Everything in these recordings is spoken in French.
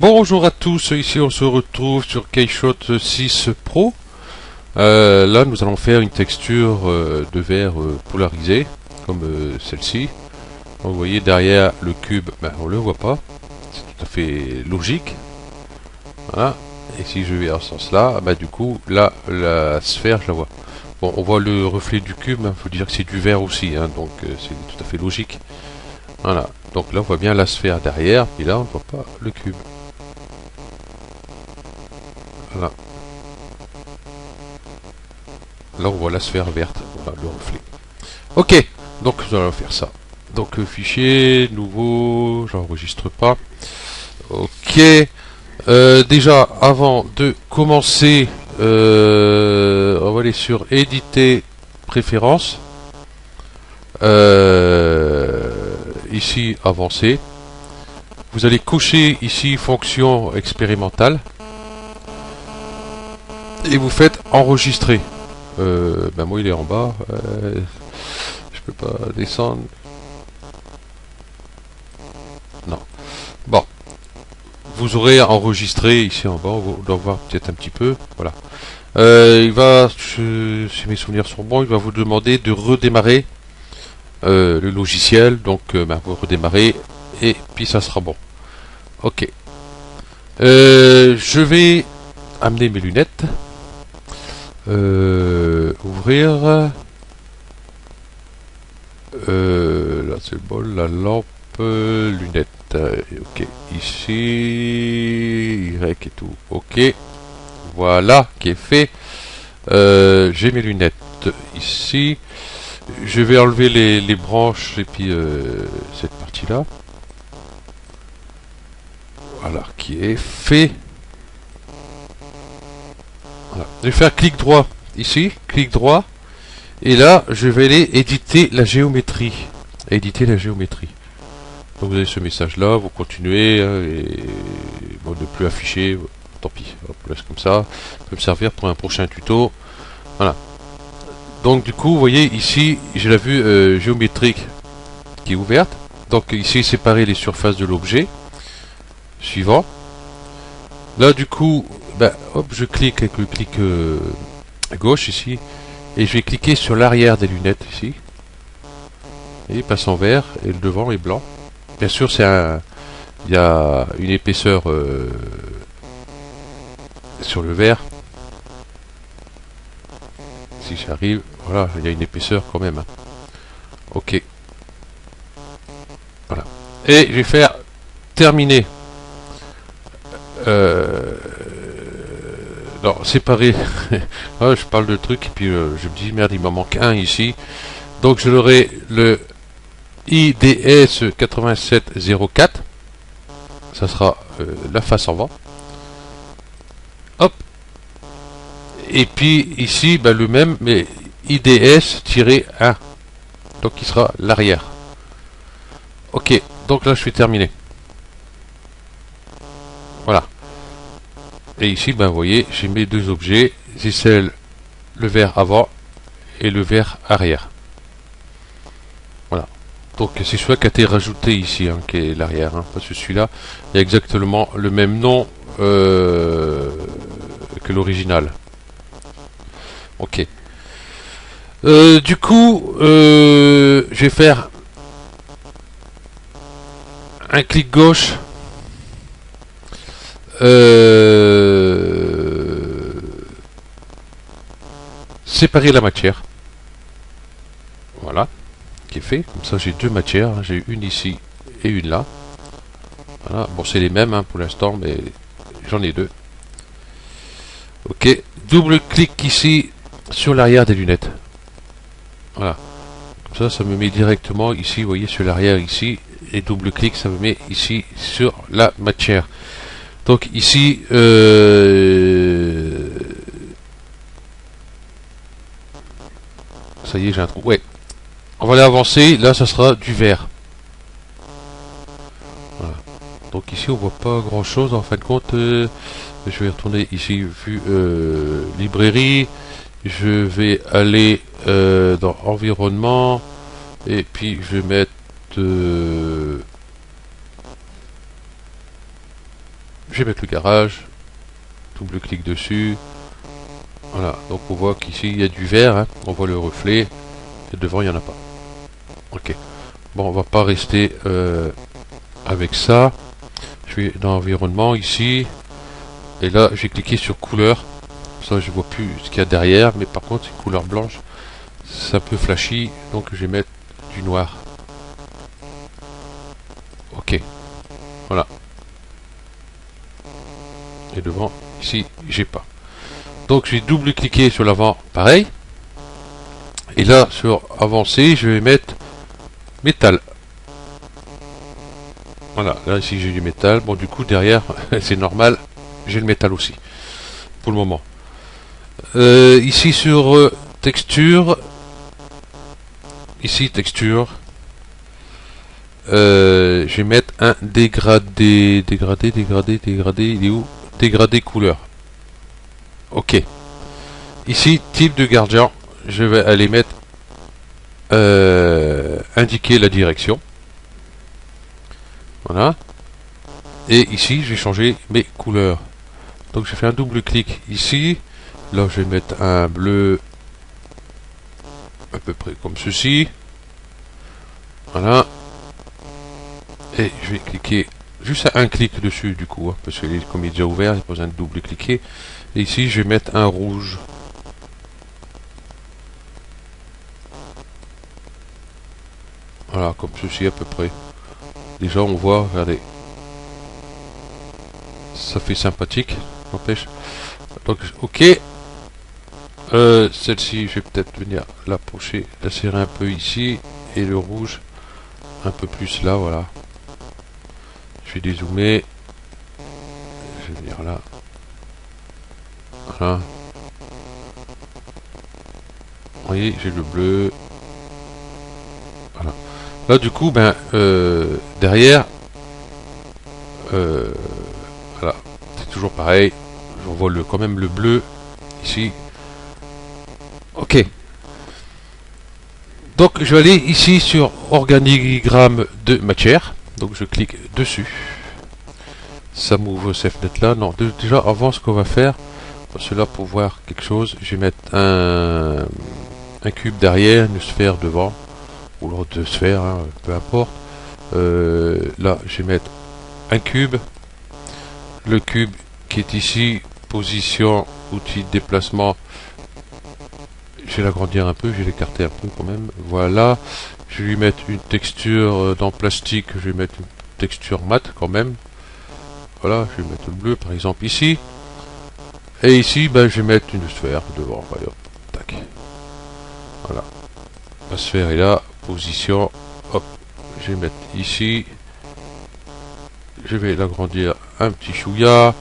Bonjour à tous, ici on se retrouve sur Keyshot 6 Pro. Là nous allons faire une texture de verre polarisé, comme celle-ci. Vous voyez derrière le cube, on le voit pas, c'est tout à fait logique. Voilà. Et si je vais dans ce sens là, du coup là la sphère je la vois. Bon, on voit le reflet du cube, faut dire que c'est du verre aussi, donc c'est tout à fait logique. Voilà, donc là on voit bien la sphère derrière, et là on ne voit pas le cube. Voilà. Là on voit la sphère verte, voilà, le reflet. Ok, donc nous allons faire ça. Donc fichier, nouveau, j'enregistre pas. Ok. Déjà, avant de commencer, on va aller sur éditer préférences. Ici, avancer. Vous allez cocher ici fonction expérimentale. Et vous faites enregistrer. Moi il est en bas. Je peux pas descendre. Non. Bon. Vous aurez enregistré ici en bas. On doit voir peut-être un petit peu. Voilà. Il va, si mes souvenirs sont bons, il va vous demander de redémarrer le logiciel. Donc vous redémarrez et puis ça sera bon. Ok. Je vais amener mes lunettes. Ouvrir. Là c'est bon, la lampe, lunettes. Ok, ici, Y et tout. Ok, voilà, qui est fait. J'ai mes lunettes ici. Je vais enlever les branches et puis cette partie-là. Voilà, qui est fait. Voilà. Je vais faire clic droit ici, clic droit. Et là, je vais aller éditer la géométrie. Éditer la géométrie. Donc vous avez ce message-là, vous continuez, et bon, ne plus afficher, tant pis, on laisse comme ça. Ça peut me servir pour un prochain tuto. Voilà. Donc du coup, vous voyez ici, j'ai la vue géométrique qui est ouverte. Donc ici, séparer les surfaces de l'objet. Suivant. Là, du coup, hop, je clique avec le clic à gauche ici. Et je vais cliquer sur l'arrière des lunettes ici. Et il passe en vert et le devant est blanc. Bien sûr, il y a une épaisseur sur le vert. Si j'arrive, voilà, il y a une épaisseur quand même. Ok. Voilà. Et je vais faire terminer. Non, séparer. Je parle de trucs et puis je me dis merde, il m'en manque un ici. Donc je l'aurai le IDS 8704. Ça sera la face en avant. Hop. Et puis ici, le même, mais IDS-1. Donc il sera l'arrière. Ok, donc là je vais terminer. Voilà. Et ici, vous voyez, j'ai mes deux objets. C'est le verre avant et le verre arrière. Voilà. Donc c'est celui qui a été rajouté ici, qui est l'arrière. Parce que celui-là, il y a exactement le même nom que l'original. Ok. Du coup, je vais faire un clic gauche. Séparer la matière. Voilà. Qui est fait. Comme ça, j'ai deux matières. J'ai une ici et une là. Voilà. Bon, c'est les mêmes pour l'instant, mais j'en ai deux. Ok. Double clic ici sur l'arrière des lunettes. Voilà. Comme ça me met directement ici, vous voyez, sur l'arrière ici. Et double clic, ça me met ici sur la matière. Donc ici, ça y est, j'ai un trou. Ouais. On va aller avancer. Là, ça sera du vert. Voilà. Donc ici, on voit pas grand chose. En fin de compte, je vais retourner ici, vue librairie. Je vais aller dans environnement. Et puis, je vais mettre Je vais mettre le garage, double clic dessus. Voilà, donc on voit qu'ici il y a du vert, hein. On voit le reflet, et devant il n'y en a pas. Ok, bon, on va pas rester avec ça. Je vais dans environnement ici, et là j'ai cliqué sur couleur. Ça je vois plus ce qu'il y a derrière, mais par contre une couleur blanche, c'est un peu flashy, donc je vais mettre du noir. Ok, voilà. Et devant, ici, j'ai pas. Donc je vais double cliquer sur l'avant, pareil. Et là, sur avancer, je vais mettre métal. Voilà, là ici j'ai du métal. Bon, du coup, derrière, c'est normal, j'ai le métal aussi. Pour le moment. Ici sur texture. Ici, texture. Je vais mettre un dégradé. Dégradé. Il est où? Dégradé couleur. Ok. Ici, type de gradient. Je vais aller mettre indiquer la direction. Voilà. Et ici, je vais changer mes couleurs. Donc, je fais un double clic ici. Là, je vais mettre un bleu à peu près comme ceci. Voilà. Et je vais cliquer juste à un clic dessus, du coup, hein, parce que comme il est déjà ouvert, il n'y a pas besoin de double cliquer. Et ici, je vais mettre un rouge. Voilà, comme ceci à peu près. Déjà, on voit, regardez. Ça fait sympathique, n'empêche. Donc, ok. Celle-ci, je vais peut-être venir l'approcher, la serrer un peu ici. Et le rouge, un peu plus là, voilà. Je vais dézoomer. Je vais venir là. Voilà. Vous voyez, j'ai le bleu. Voilà. Là, du coup, ben, derrière, voilà, c'est toujours pareil. On voit quand même le bleu ici. Ok. Donc, je vais aller ici sur organigramme de matière. Donc, je clique dessus. Ça m'ouvre cette fenêtre là. Non, déjà, avant, ce qu'on va faire, parce que là, pour voir quelque chose, je vais mettre un cube derrière, une sphère devant, ou l'autre sphère, hein, peu importe. Là, je vais mettre un cube. Le cube qui est ici, position, outil de déplacement. Je vais l'agrandir un peu, je vais l'écarter un peu quand même. Voilà. Je vais lui mettre une texture dans plastique, je vais mettre une texture mat quand même. Voilà, je vais mettre le bleu par exemple ici. Et ici, ben, je vais mettre une sphère devant. Allez, hop, tac. Voilà. La sphère est là, position. Hop, je vais mettre ici. Je vais l'agrandir un petit chouïa.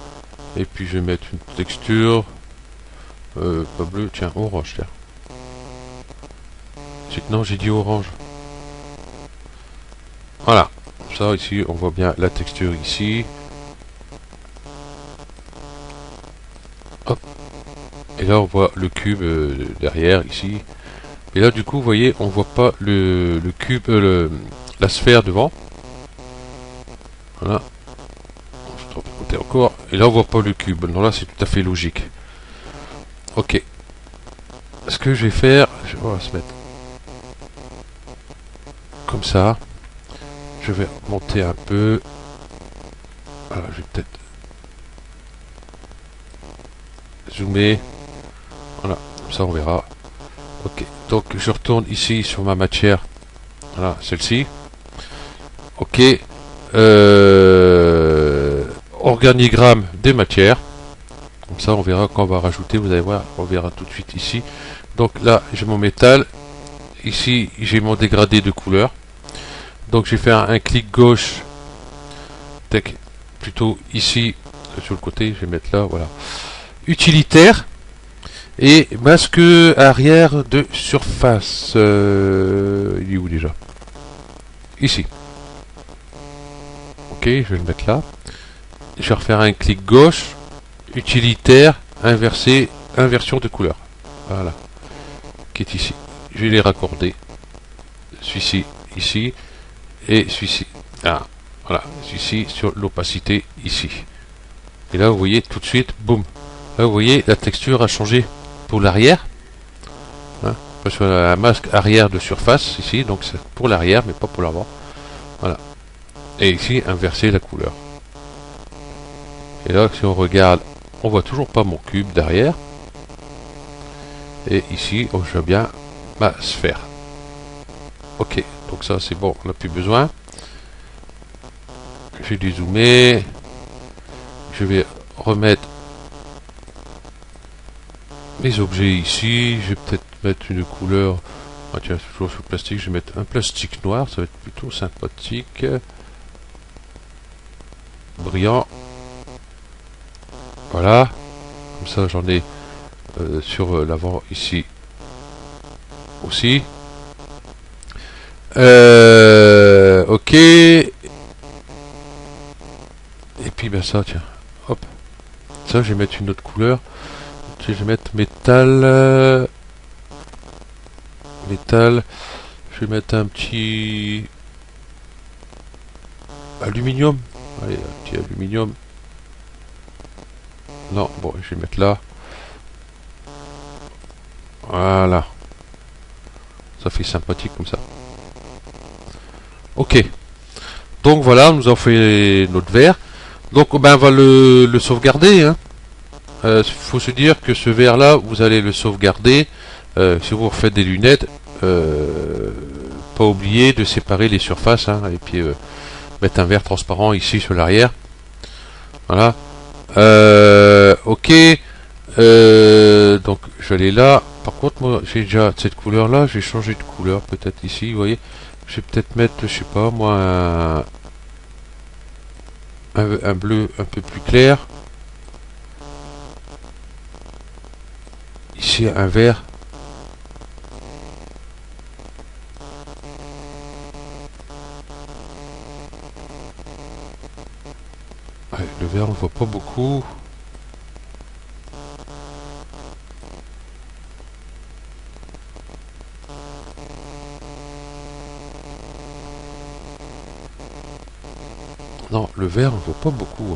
Et puis je vais mettre une texture. Pas bleu, tiens, orange, tiens. Non, j'ai dit orange. Voilà. Ça, ici, on voit bien la texture ici. Hop. Et là, on voit le cube derrière, ici. Et là, du coup, vous voyez, on voit pas le cube, la sphère devant. Voilà. On se trompe de côté encore. Et là, on voit pas le cube. Non, là, c'est tout à fait logique. Ok. Ce que je vais faire, on va se mettre comme ça. Je vais monter un peu. Voilà, je vais peut-être zoomer. Voilà, comme ça on verra. Ok, donc je retourne ici sur ma matière. Voilà, celle-ci. Ok. Organigramme des matières. Comme ça on verra quand on va rajouter. Vous allez voir, on verra tout de suite ici. Donc là, j'ai mon métal. Ici, j'ai mon dégradé de couleur. Donc je vais faire un clic gauche. Plutôt ici, sur le côté, je vais mettre là, voilà. Utilitaire. Et masque arrière de surface. Il est où déjà? Ici. Ok, je vais le mettre là. Je vais refaire un clic gauche. Utilitaire, inversé, inversion de couleur. Voilà. Qui est ici. Je vais les raccorder. Celui-ci, ici. Et celui-ci. Ah, voilà. Celui-ci sur l'opacité, ici. Et là, vous voyez tout de suite, boum. Là, vous voyez, la texture a changé pour l'arrière. Hein, parce qu'on a un masque arrière de surface ici, donc c'est pour l'arrière, mais pas pour l'avant. Voilà. Et ici, inverser la couleur. Et là, si on regarde, on voit toujours pas mon cube derrière. Et ici, on voit bien ma sphère. Ok, donc ça c'est bon, on n'a plus besoin. Je vais dézoomer. Je vais remettre mes objets ici. Je vais peut-être mettre une couleur. Ah tiens, toujours sur le plastique, je vais mettre un plastique noir, ça va être plutôt sympathique. Brillant. Voilà. Comme ça j'en ai sur l'avant ici aussi. Ok. Et puis ben ça, tiens. Hop. Ça, je vais mettre une autre couleur. Je vais mettre métal. Métal. Je vais mettre un petit aluminium. Allez, un petit aluminium. Non, bon, je vais mettre là. Voilà. Ça fait sympathique comme ça. Ok. Donc voilà, nous avons fait notre verre. Donc ben, on va le sauvegarder. Hein. Faut se dire que ce verre là, vous allez le sauvegarder. Si vous refaites des lunettes, pas oublier de séparer les surfaces. Hein, et puis mettre un verre transparent ici sur l'arrière. Voilà. Ok. Donc je vais aller là. Par contre, moi j'ai déjà cette couleur là. Je vais changer de couleur peut-être ici. Vous voyez. Je vais peut-être mettre, je sais pas moi, un bleu un peu plus clair. Ici un vert. Ouais, le vert on ne voit pas beaucoup. Non, le vert on ne voit pas beaucoup.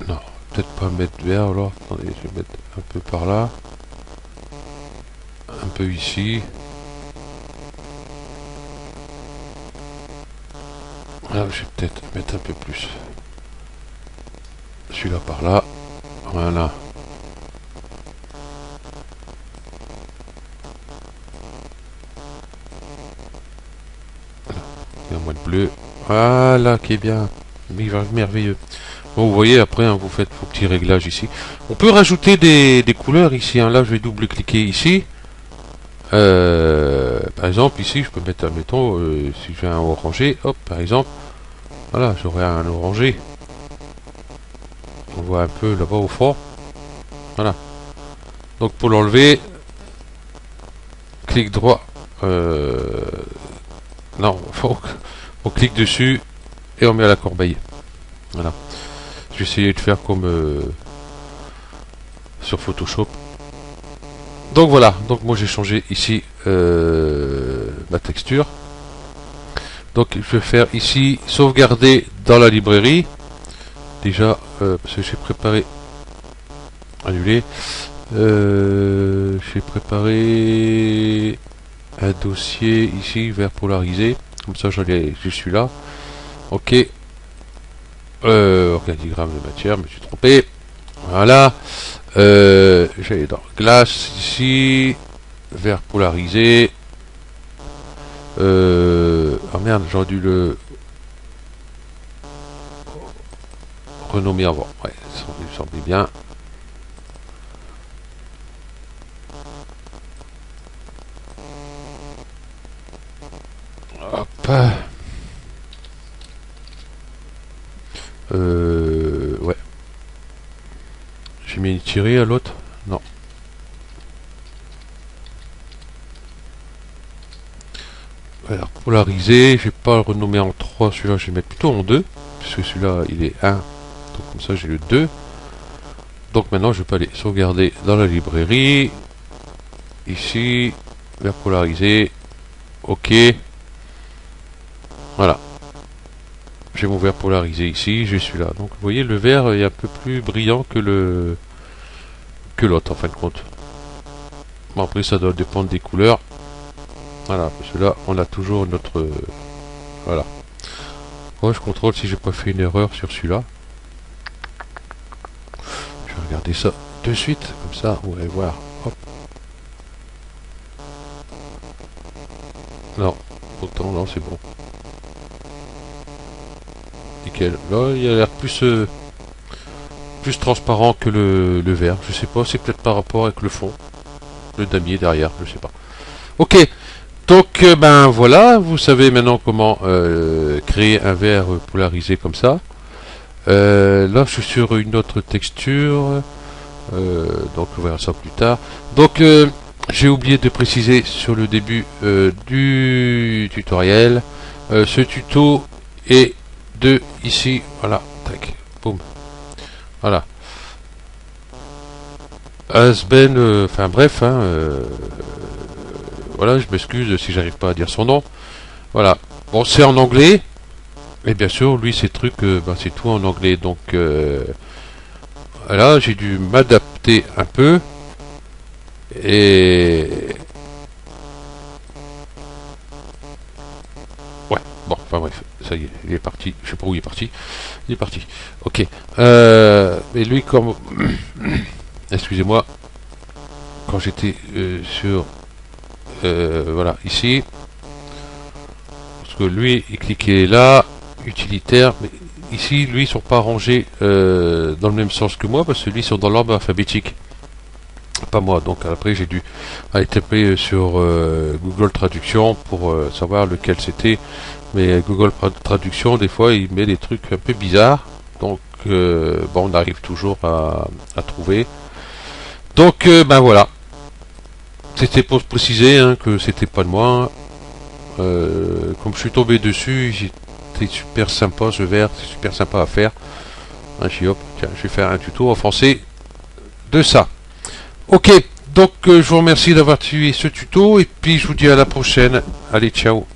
Non, peut-être pas mettre vert alors. Attendez, je vais mettre un peu par là. Un peu ici. Là, je vais peut-être mettre un peu plus. Celui-là par là. Voilà. Il y a moins de bleu. Voilà, qui est bien. Merveilleux. Bon, vous voyez, après, hein, vous faites vos petits réglages ici. On peut rajouter des couleurs ici. Hein. Là, je vais double-cliquer ici. Par exemple, ici, je peux mettre, admettons, si j'ai un orangé, hop, par exemple. Voilà, j'aurai un orangé. On voit un peu là-bas au fond. Voilà. Donc, pour l'enlever, clic droit. Non, on clique dessus et on met à la corbeille. Voilà. Je vais essayer de faire comme sur Photoshop. Donc voilà, donc moi j'ai changé ici ma texture. Donc je vais faire ici sauvegarder dans la librairie. Déjà, parce que j'ai préparé annuler. J'ai préparé un dossier ici vert polarisé. Comme ça je suis là. Ok. Organigramme de matière, je me suis trompé. Voilà. J'allais dans glace ici. Vert polarisé. Oh merde, j'aurais dû le renommer avant. Ouais, ça me semblait bien. Hop. Ouais. J'ai mis une tirée à l'autre. Non. Alors, polarisé, je vais pas le renommer en 3, celui-là je vais mettre plutôt en 2, puisque celui-là il est 1, donc comme ça j'ai le 2. Donc maintenant je peux aller sauvegarder dans la librairie, ici, vert polarisé, ok, voilà. J'ai mon verre polarisé ici, j'ai celui-là. Donc vous voyez, le vert est un peu plus brillant que l'autre en fin de compte. Bon, après ça doit dépendre des couleurs. Voilà, parce que là on a toujours notre... voilà. Moi je contrôle si j'ai pas fait une erreur sur celui-là. Je vais regarder ça de suite, comme ça vous allez voir. Hop. Non, autant non, c'est bon. Nickel. Là il a l'air plus transparent que le vert. Je sais pas, c'est peut-être par rapport avec le fond. Le damier derrière, je sais pas. Ok, donc ben voilà, vous savez maintenant comment créer un verre polarisé comme ça. Là je suis sur une autre texture, donc on verra ça plus tard. Donc j'ai oublié de préciser sur le début du tutoriel, ce tuto est de ici, voilà, tac, boum, voilà. Asben, enfin bref, hein, voilà, je m'excuse si j'arrive pas à dire son nom. Voilà. Bon, c'est en anglais. Et bien sûr, lui, ces trucs, ben, c'est tout en anglais. Donc, voilà, j'ai dû m'adapter un peu. Et... ouais, bon, enfin bref, ça y est, il est parti. Je sais pas où il est parti. Il est parti. Ok. Et lui, comme... excusez-moi. Quand j'étais sur... voilà, ici... parce que lui, il cliquait là, utilitaire, mais ici, lui, ils sont pas rangés dans le même sens que moi, parce que lui, ils sont dans l'ordre alphabétique. Pas moi, donc après, j'ai dû aller taper sur Google Traduction pour savoir lequel c'était. Mais Google Traduction, des fois, il met des trucs un peu bizarres. Donc, bon, on arrive toujours à trouver. Donc, ben voilà. C'était pour préciser hein, que c'était pas de moi. Comme je suis tombé dessus, c'était super sympa ce verre, c'est super sympa à faire. Hop, tiens, je vais faire un tuto en français de ça. Ok, donc je vous remercie d'avoir suivi ce tuto et puis je vous dis à la prochaine. Allez, ciao.